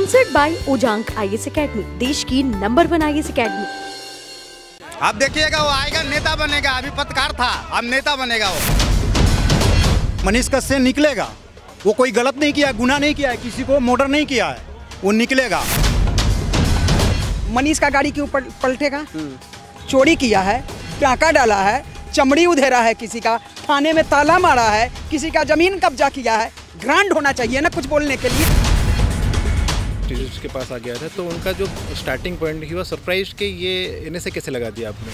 Sponsored by Ojaank IAS academy, देश की number 1 IAS academy. अब देखिएगा वो आएगा नेता बनेगा, अभी पत्रकार था अब नेता बनेगा वो। मनीष कश्यप निकलेगा, वो कोई गलत नहीं किया, गुनाह नहीं किया है, किसी को मर्डर नहीं किया है, वो निकलेगा। मनीष का गाड़ी क्यों पलटेगा? चोरी किया है, टाका डाला है, चमड़ी उधेरा है, किसी का थाने में ताला मारा है, किसी का जमीन कब्जा किया है। ग्रांड होना चाहिए ना कुछ बोलने के लिए। के पास आ गया था तो उनका जो स्टार्टिंग पॉइंट ही वो सरप्राइज के ये इन्हें से कैसे लगा दिया आपने?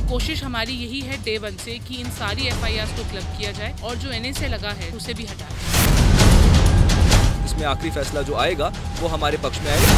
कोशिश हमारी यही है डे 1 से कि इन सारी FIRs को क्लब किया जाए और जो NSA लगा है उसे भी हटाया। इसमें आखिरी फैसला जो आएगा वो हमारे पक्ष में आएगा।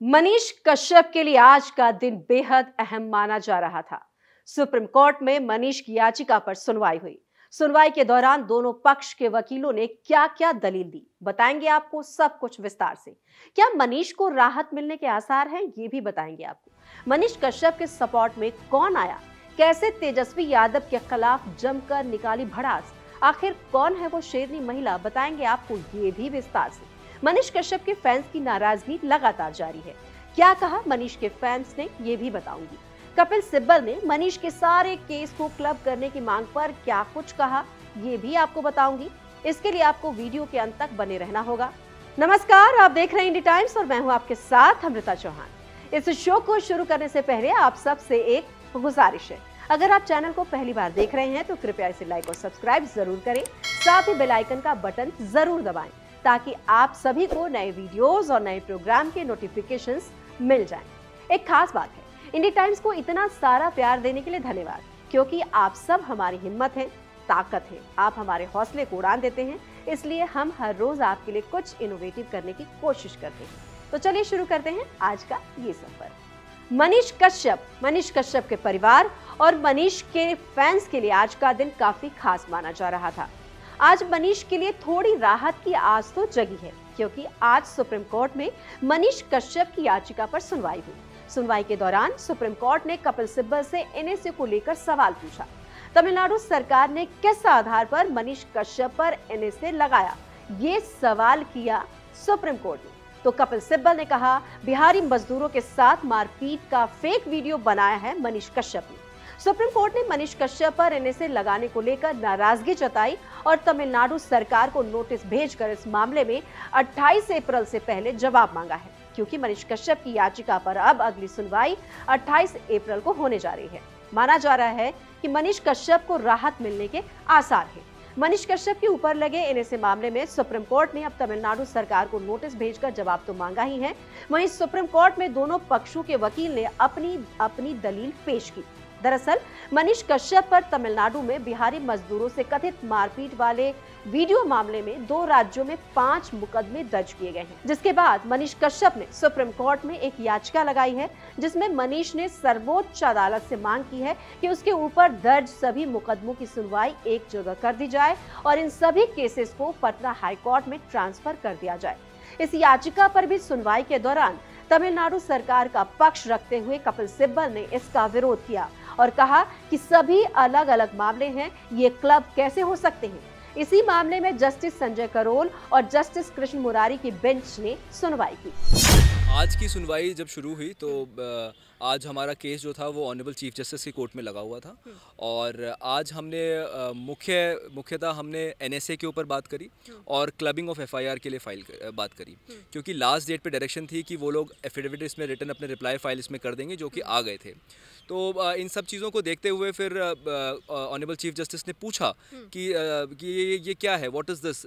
मनीष कश्यप के लिए आज का दिन बेहद अहम माना जा रहा था। सुप्रीम कोर्ट में मनीष की याचिका पर सुनवाई हुई। सुनवाई के दौरान दोनों पक्ष के वकीलों ने क्या क्या दलील दी, बताएंगे आपको सब कुछ विस्तार से। क्या मनीष को राहत मिलने के आसार हैं, ये भी बताएंगे आपको। मनीष कश्यप के सपोर्ट में कौन आया, कैसे तेजस्वी यादव के खिलाफ जमकर निकाली भड़ास, आखिर कौन है वो शेरनी महिला, बताएंगे आपको ये भी विस्तार से। मनीष कश्यप के फैंस की नाराजगी लगातार जारी है, क्या कहा मनीष के फैंस ने, ये भी बताऊंगी। कपिल सिब्बल ने मनीष के सारे केस को क्लब करने की मांग पर क्या कुछ कहा, ये भी आपको बताऊंगी। इसके लिए आपको वीडियो के अंत तक बने रहना होगा। नमस्कार, आप देख रहे हैं इंडी टाइम्स और मैं हूं आपके साथ अमृता चौहान। इस शो को शुरू करने से पहले आप सबसे एक गुजारिश है, अगर आप चैनल को पहली बार देख रहे हैं तो कृपया इसे लाइक और सब्सक्राइब जरूर करें, साथ ही बेल आइकन का बटन जरूर दबाएं ताकि आप सभी को नए वीडियोस और नए प्रोग्राम के नोटिफिकेशंस मिल जाएं। एक खास बात है, इंडी टाइम्स को इतना सारा प्यार देने के लिए धन्यवाद, क्योंकि आप सब हमारी हिम्मत है, ताकत है, आप हमारे हौसले को उड़ान देते हैं, इसलिए हम हर रोज आपके लिए कुछ इनोवेटिव करने की कोशिश करते हैं। तो चलिए शुरू करते हैं आज का ये सफर। मनीष कश्यप के परिवार और मनीष के फैंस के लिए आज का दिन काफी खास माना जा रहा था। आज मनीष के लिए थोड़ी राहत की आस तो जगी है, क्योंकि आज सुप्रीम कोर्ट में मनीष कश्यप की याचिका पर सुनवाई हुई। सुनवाई के दौरान सुप्रीम कोर्ट ने कपिल सिब्बल से NSA को लेकर सवाल पूछा। तमिलनाडु सरकार ने किस आधार पर मनीष कश्यप पर NSA लगाया, ये सवाल किया सुप्रीम कोर्ट ने। तो कपिल सिब्बल ने कहा, बिहारी मजदूरों के साथ मारपीट का फेक वीडियो बनाया है मनीष कश्यप ने। सुप्रीम कोर्ट ने मनीष कश्यप पर NSA लगाने को लेकर नाराजगी जताई और तमिलनाडु सरकार को नोटिस भेजकर इस मामले में 28 अप्रैल से पहले जवाब मांगा है, क्योंकि मनीष कश्यप की याचिका पर अब अगली सुनवाई 28 अप्रैल को होने जा रही है। माना जा रहा है कि मनीष कश्यप को राहत मिलने के आसार हैं। मनीष कश्यप के ऊपर लगे NSA मामले में सुप्रीम कोर्ट ने अब तमिलनाडु सरकार को नोटिस भेजकर जवाब तो मांगा ही है, वहीं सुप्रीम कोर्ट में दोनों पक्षों के वकील ने अपनी दलील पेश की। दरअसल मनीष कश्यप पर तमिलनाडु में बिहारी मजदूरों से कथित मारपीट वाले वीडियो मामले में 2 राज्यों में 5 मुकदमे दर्ज किए गए हैं, जिसके बाद मनीष कश्यप ने सुप्रीम कोर्ट में एक याचिका लगाई है, जिसमें मनीष ने सर्वोच्च अदालत से मांग की है कि उसके ऊपर दर्ज सभी मुकदमों की सुनवाई एक जगह कर दी जाए और इन सभी केसेस को पटना हाई कोर्ट में ट्रांसफर कर दिया जाए। इस याचिका पर भी सुनवाई के दौरान तमिलनाडु सरकार का पक्ष रखते हुए कपिल सिब्बल ने इसका विरोध किया और कहा कि सभी अलग अलग मामले हैं, ये क्लब कैसे हो सकते हैं। इसी मामले में जस्टिस संजय करोल और जस्टिस कृष्ण मुरारी की बेंच ने सुनवाई की। आज की सुनवाई जब शुरू हुई तो आज हमारा केस जो था वो ऑनरेबल चीफ जस्टिस की कोर्ट में लगा हुआ था और आज हमने मुख्यतः हमने NSA के ऊपर बात करी और क्लबिंग ऑफ FIR के लिए बात करी, क्योंकि लास्ट डेट पे डायरेक्शन थी कि वो लोग एफिडेविट इसमें रिटर्न अपने रिप्लाई फाइल इसमें कर देंगे, जो कि आ गए थे। तो इन सब चीज़ों को देखते हुए फिर ऑनरेबल चीफ जस्टिस ने पूछा कि ये क्या है, what is this,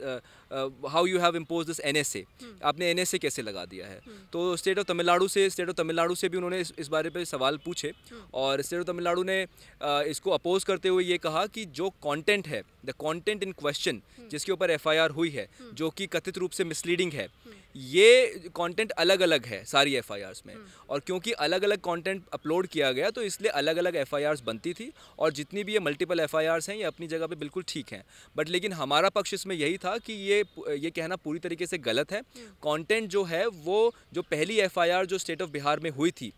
how you have impose this NSA, आपने NSA कैसे लगा दिया है। तो स्टेट ऑफ तमिलनाडु से भी उन्होंने इस बारे पे सवाल पूछे और स्टेट ऑफ तमिलनाडु ने इसको अपोज करते हुए ये कहा कि जो कंटेंट है, द कंटेंट इन क्वेश्चन जिसके ऊपर FIR हुई है, जो कि कथित रूप से मिसलीडिंग है, ये कंटेंट अलग अलग है सारी FIRs में, और क्योंकि अलग अलग कंटेंट अपलोड किया गया तो इसलिए अलग अलग FIRs बनती थी और जितनी भी ये मल्टीपल FIRs हैं ये अपनी जगह पे बिल्कुल ठीक हैं। बट लेकिन हमारा पक्ष इसमें यही था कि ये कहना पूरी तरीके से गलत है। कंटेंट जो है वो जो पहली FIR जो स्टेट ऑफ बिहार में हुई थी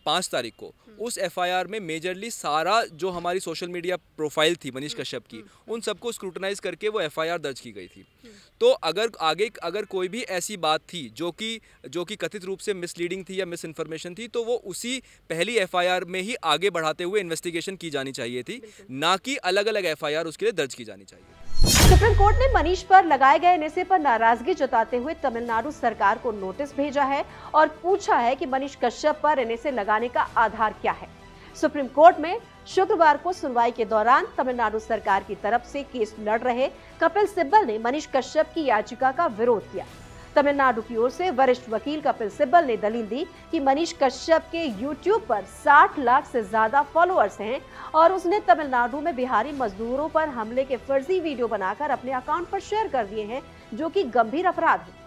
5 तारीख को उस एफआईआर में मेजरली सारा जो हमारी सोशल मीडिया प्रोफाइल थी मनीष कश्यप की, उन सबको स्क्रूटनाइज करके वो एफआईआर दर्ज की गई थी। तो अगर कोई भी ऐसी बात थी जो कि कथित रूप से मिसलीडिंग थी या मिस इन्फॉर्मेशन थी, तो वो उसी पहली एफआईआर में ही आगे बढ़ाते हुए इन्वेस्टिगेशन की जानी चाहिए थी, ना कि अलग अलग एफआईआर उसके लिए दर्ज की जानी चाहिए। सुप्रीम कोर्ट ने मनीष पर लगाए गए एनएसए पर नाराजगी जताते हुए तमिलनाडु सरकार को नोटिस भेजा है और पूछा है कि मनीष कश्यप पर एनएसए लगाने का आधार क्या है। सुप्रीम कोर्ट में शुक्रवार को सुनवाई के दौरान तमिलनाडु सरकार की तरफ से केस लड़ रहे कपिल सिब्बल ने मनीष कश्यप की याचिका का विरोध किया। तमिलनाडु की ओर से वरिष्ठ वकील कपिल सिब्बल ने दलील दी कि मनीष कश्यप के YouTube पर 60 लाख से ज्यादा फॉलोअर्स हैं और उसने तमिलनाडु में बिहारी मजदूरों पर हमले के फर्जी वीडियो बनाकर अपने अकाउंट पर शेयर कर दिए हैं, जो कि गंभीर अपराध है।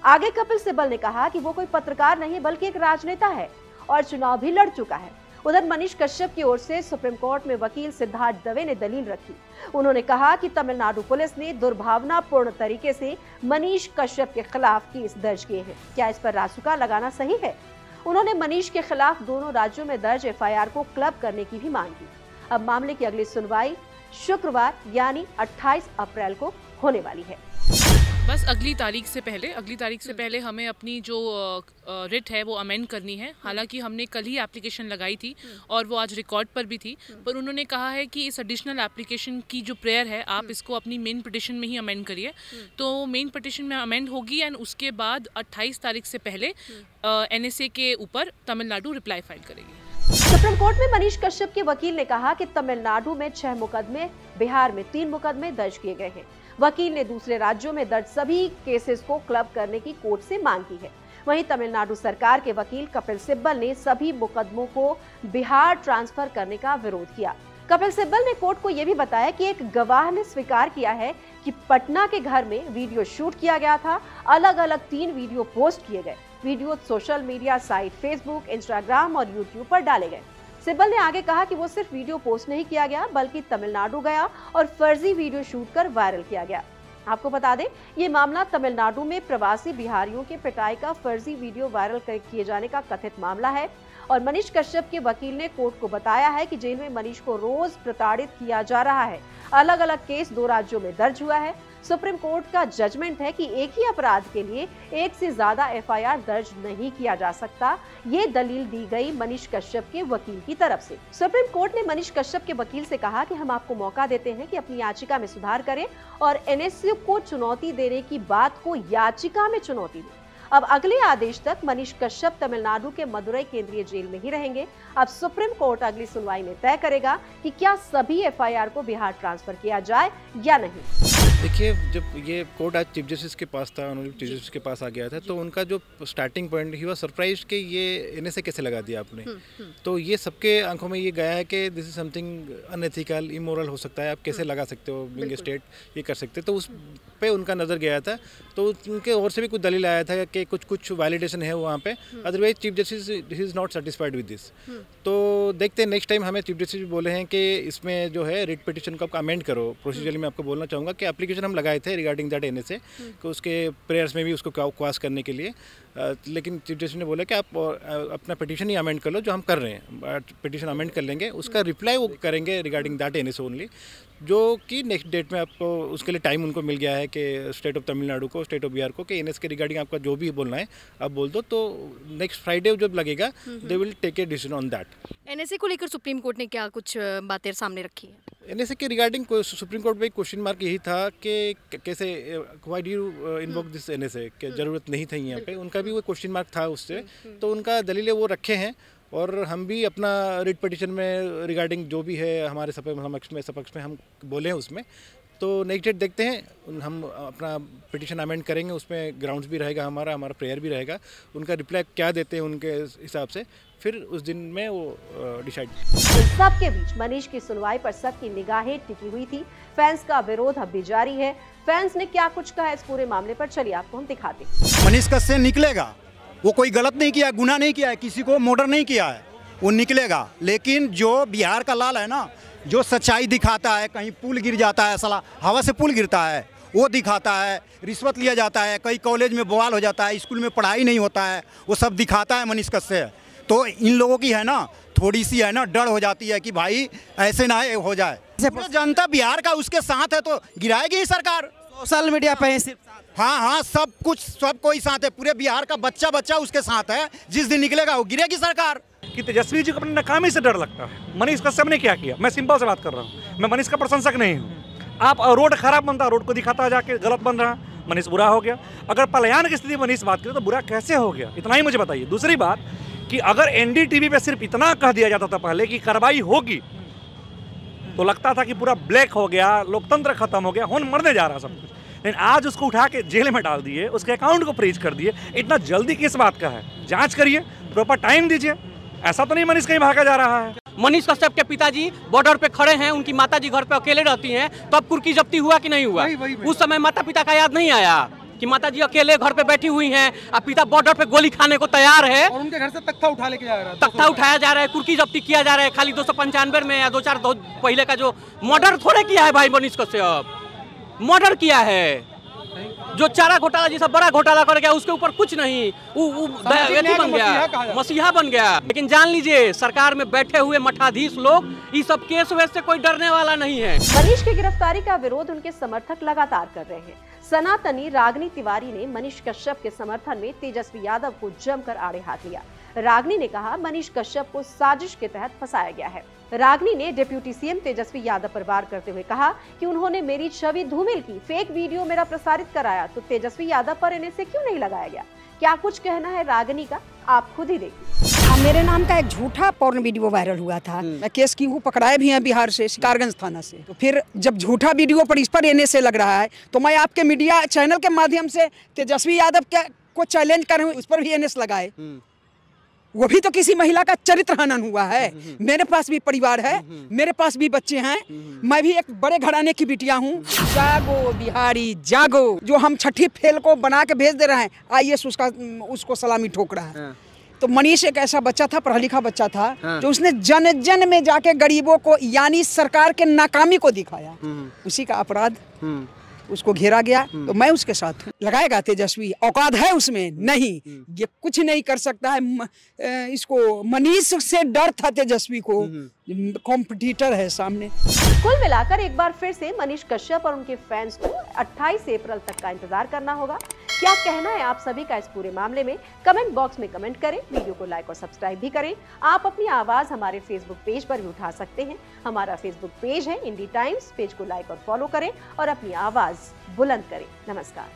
आगे कपिल सिब्बल ने कहा कि वो कोई पत्रकार नहीं बल्कि एक राजनेता है और चुनाव भी लड़ चुका है। उधर मनीष कश्यप की ओर से सुप्रीम कोर्ट में वकील सिद्धार्थ दवे ने दलील रखी। उन्होंने कहा कि तमिलनाडु पुलिस ने दुर्भावनापूर्ण तरीके से मनीष कश्यप के खिलाफ केस दर्ज किए हैं। क्या इस पर रासुका लगाना सही है? उन्होंने मनीष के खिलाफ दोनों राज्यों में दर्ज एफआईआर को क्लब करने की भी मांग की। अब मामले की अगली सुनवाई शुक्रवार यानी 28 अप्रैल को होने वाली है। बस अगली तारीख से पहले हमें अपनी जो रिट है वो अमेंड करनी है। हालांकि हमने कल ही एप्लीकेशन लगाई थी और वो आज रिकॉर्ड पर भी थी, पर उन्होंने कहा है कि इस एडिशनल एप्लीकेशन की जो प्रेयर है आप इसको अपनी मेन पिटिशन में ही अमेंड करिए। तो मेन पिटिशन में अमेंड होगी एंड उसके बाद 28 तारीख से पहले एनएसए के ऊपर तमिलनाडु रिप्लाई फाइल करेगी। सुप्रीम कोर्ट में मनीष कश्यप के वकील ने कहा कि तमिलनाडु में 6 मुकदमे, बिहार में 3 मुकदमे दर्ज किए गए हैं। वकील ने दूसरे राज्यों में दर्ज सभी केसेस को क्लब करने की कोर्ट से मांग की है। वहीं तमिलनाडु सरकार के वकील कपिल सिब्बल ने सभी मुकदमों को बिहार ट्रांसफर करने का विरोध किया। कपिल सिब्बल ने कोर्ट को यह भी बताया कि एक गवाह ने स्वीकार किया है कि पटना के घर में वीडियो शूट किया गया था। अलग अलग 3 वीडियो पोस्ट किए गए। Video social media site Facebook, Instagram और यूट्यूब पर डाले गए। सिब्बल ने आगे कहा कि वो सिर्फ वीडियो पोस्ट नहीं किया गया बल्कि तमिलनाडु गया और फर्जी वीडियो शूट कर वायरल किया गया। आपको बता दें, ये मामला तमिलनाडु में प्रवासी बिहारियों के पिटाई का फर्जी वीडियो वायरल किए जाने का कथित मामला है और मनीष कश्यप के वकील ने कोर्ट को बताया है कि जेल में मनीष को रोज प्रताड़ित किया जा रहा है। अलग अलग केस 2 राज्यों में दर्ज हुआ है। सुप्रीम कोर्ट का जजमेंट है कि एक ही अपराध के लिए 1 से ज्यादा एफआईआर दर्ज नहीं किया जा सकता। ये दलील दी गई मनीष कश्यप के वकील की तरफ से। सुप्रीम कोर्ट ने मनीष कश्यप के वकील से कहा कि हम आपको मौका देते हैं कि अपनी याचिका में सुधार करें और एनएसए को चुनौती देने की बात को याचिका में चुनौती दें। अब अगले आदेश तक मनीष कश्यप तमिलनाडु के मदुरई केंद्रीय जेल में ही रहेंगे। अब सुप्रीम कोर्ट अगली सुनवाई में तय करेगा कि क्या सभी एफआईआर को बिहार ट्रांसफर किया जाए या नहीं। देखिए, जब ये कोर्ट आज चीफ जस्टिस के पास था, ऑनरेबल चीफ जस्टिस के पास आ गया था, तो उनका जो स्टार्टिंग पॉइंट ही हुआ सरप्राइज कि ये एनएसए कैसे लगा दिया आपने। तो ये सबके आंखों में ये गया है कि this is something unethical, immoral हो सकता है, आप कैसे लगा सकते हो, बीइंग स्टेट ये कर सकते। तो उस पे उनका नज़र गया था। तो उनके ओर से भी कुछ दलील आया था कि कुछ वैलिडेशन है वहाँ पे। Otherwise chief justice is not satisfied with this. तो देखते हैं नेक्स्ट टाइम हमें चीफ जस्टिस भी बोले हैं कि इसमें जो है रिट पिटिशन को आप अमेंड करो। प्रोसीजरली मैं आपको बोलना चाहूँगा कि एप्लीकेशन हम लगाए थे रिगार्डिंग दैट एनएसए, कि उसके प्रेयर्स में भी उसको क्वाश करने के लिए, लेकिन चीफ जस्टिस ने बोला कि आप अपना पिटिशन ही अमेंड कर लो, जो हम कर रहे हैं। पिटिशन अमेंड कर लेंगे, उसका रिप्लाई वो करेंगे रिगार्डिंग दैट एनएसए ओनली, जो कि नेक्स्ट डेट में आपको उसके लिए टाइम उनको मिल गया है कि स्टेट ऑफ तमिलनाडु को, स्टेट ऑफ बिहार को, कि एनएस के रिगार्डिंग आपका जो भी बोलना है आप बोल दो। तो नेक्स्ट फ्राइडे जब लगेगा they will take a decision on that. NSA को लेकर सुप्रीम कोर्ट ने क्या कुछ बातें सामने रखी है? एनएसए के रिगार्डिंग सुप्रीम कोर्ट में क्वेश्चन मार्क यही था कि कैसे why do you invoke this NSA, कि ज़रूरत नहीं थी यहाँ पे। उनका भी वो क्वेश्चन मार्क था उससे, तो उनका दलीलें वो रखे हैं और हम भी अपना रिट पिटिशन में रिगार्डिंग जो भी है हमारे सपक्ष में हम बोले हैं उसमें। तो नेक्स्ट डेट देखते हैं, हम अपना पिटिशन अमेंड करेंगे, उसमें ग्राउंड्स भी रहेगा, हमारा प्रेयर भी रहेगा। उनका रिप्लाई क्या देते हैं उनके हिसाब से, फिर उस दिन में वो डिसाइड। सबके बीच मनीष की सुनवाई पर सबकी निगाहें टिकी हुई थी। फैंस का विरोध अब भी जारी है। फैंस ने क्या कुछ कहा इस पूरे मामले पर, चलिए आपको हम दिखाते हैं। मनीष कश्यप निकलेगा, वो कोई गलत नहीं किया, गुनाह नहीं किया है, किसी को मर्डर नहीं किया है, वो निकलेगा। लेकिन जो बिहार का लाल है ना, जो सच्चाई दिखाता है, कहीं पुल गिर जाता है, साला हवा से पुल गिरता है, वो दिखाता है, रिश्वत लिया जाता है, कई कॉलेज में बवाल हो जाता है, स्कूल में पढ़ाई नहीं होता है, वो सब दिखाता है मनीष कश्यप। तो इन लोगों की है ना थोड़ी सी है ना डर हो जाती है कि भाई ऐसे ना हो जाए। जनता बिहार का उसके साथ है तो गिराएगी ही सरकार। सोशल मीडिया पे सिर्फ हाँ, सब कुछ सब कोई साथ है, पूरे बिहार का बच्चा उसके साथ है। जिस दिन निकलेगा वो गिरेगी सरकार। कि तेजस्वी जी को अपनी नाकामी से डर लगता है। मनीष कश्यप ने क्या किया? मैं सिंपल से बात कर रहा हूँ, मैं मनीष का प्रशंसक नहीं हूँ। आप रोड खराब बनता, रोड को दिखाता जाके गलत बन रहा, मनीष बुरा हो गया। अगर पलायन की स्थिति मनीष बात करें तो बुरा कैसे हो गया, इतना ही मुझे बताइए। दूसरी बात कि अगर एनडीटीवी पे सिर्फ इतना कह दिया जाता था पहले कि कार्रवाई होगी, तो लगता था कि पूरा ब्लैक हो गया, लोकतंत्र खत्म हो गया, खून मरने जा रहा सब कुछ। लेकिन आज उसको उठा के जेल में डाल दिए, उसके अकाउंट को फ्रीज कर दिए। इतना जल्दी किस बात का है? जांच करिए, प्रॉपर टाइम दीजिए। ऐसा तो नहीं मनीष कहीं भागा जा रहा है। मनीष कश्यप के पिताजी बॉर्डर पे खड़े हैं, उनकी माताजी घर पे अकेले रहती हैं, तब कुर्की जब्ती हुआ कि नहीं हुआ? उस समय माता पिता का याद नहीं आया कि माताजी अकेले घर पे बैठी हुई हैं और पिता बॉर्डर पे गोली खाने को तैयार है और उनके घर से तख्ता उठा लेके जा रहा है, तख्ता उठाया जा रहा है, कुर्की जब्ती किया जा रहा है। खाली 295 में या 2-4 पहले का जो मर्डर थोड़े किया है भाई मनीष कश्यप, मर्डर किया है। जो चारा घोटाला जैसा बड़ा घोटाला कर गया उसके ऊपर कुछ नहीं, बन गया, मसीहा बन गया। लेकिन जान लीजिए सरकार में बैठे हुए मठाधीश लोग इस सब केस वेस से कोई डरने वाला नहीं है। मनीष की गिरफ्तारी का विरोध उनके समर्थक लगातार कर रहे हैं। सनातनी रागिनी तिवारी ने मनीष कश्यप के समर्थन में तेजस्वी यादव को जमकर आड़े हाथ लिया। रागिनी ने कहा मनीष कश्यप को साजिश के तहत फंसाया गया है। रागिनी ने डिप्टी सीएम तेजस्वी यादव पर वार करते हुए कहा कि उन्होंने मेरी छवि धूमिल की, फेक वीडियो मेरा प्रसारित कराया, तो तेजस्वी यादव पर एनएसए क्यों नहीं लगाया गया? क्या कुछ कहना है रागिनी का, आप खुद ही देखिए। मेरे नाम का एक झूठा पॉर्न वीडियो वायरल हुआ था। मैं केस की हूँ, पकड़ाए भी हैं बिहार से, शिकारगंज थाना से। तो फिर जब झूठा वीडियो पर इस पर एनएसए लग रहा है तो मैं आपके मीडिया चैनल के माध्यम से तेजस्वी यादव को चैलेंज कर रहा हूँ, उस पर भी एनएस लगाए। वो भी तो किसी महिला का चरित्र हनन हुआ है। मेरे पास भी परिवार है, मेरे पास भी बच्चे हैं, मैं भी एक बड़े घराने की बिटिया हूँ। जागो बिहारी जागो, जो हम छठी फेल को बना के भेज दे रहे हैं, आईएएस उसको सलामी ठोक रहा है। तो मनीष एक ऐसा बच्चा था, पढ़ा लिखा बच्चा था, जो उसने जन जन में जाके गरीबों को यानी सरकार के नाकामी को दिखाया। उसी का अपराध उसको घेरा गया, तो मैं उसके साथ हूँ। लगाएगा तेजस्वी, औकात है उसमें? नहीं, ये कुछ नहीं कर सकता है। इसको मनीष से डर था तेजस्वी को, कॉम्पिटिटर है सामने। कुल मिलाकर एक बार फिर से मनीष कश्यप और उनके फैंस को 28 अप्रैल तक का इंतजार करना होगा। क्या कहना है आप सभी का इस पूरे मामले में? कमेंट बॉक्स में कमेंट करें, वीडियो को लाइक और सब्सक्राइब भी करें। आप अपनी आवाज हमारे फेसबुक पेज पर भी उठा सकते हैं। हमारा फेसबुक पेज है इंडी टाइम्स, पेज को लाइक और फॉलो करें और अपनी आवाज बुलंद करें। नमस्कार।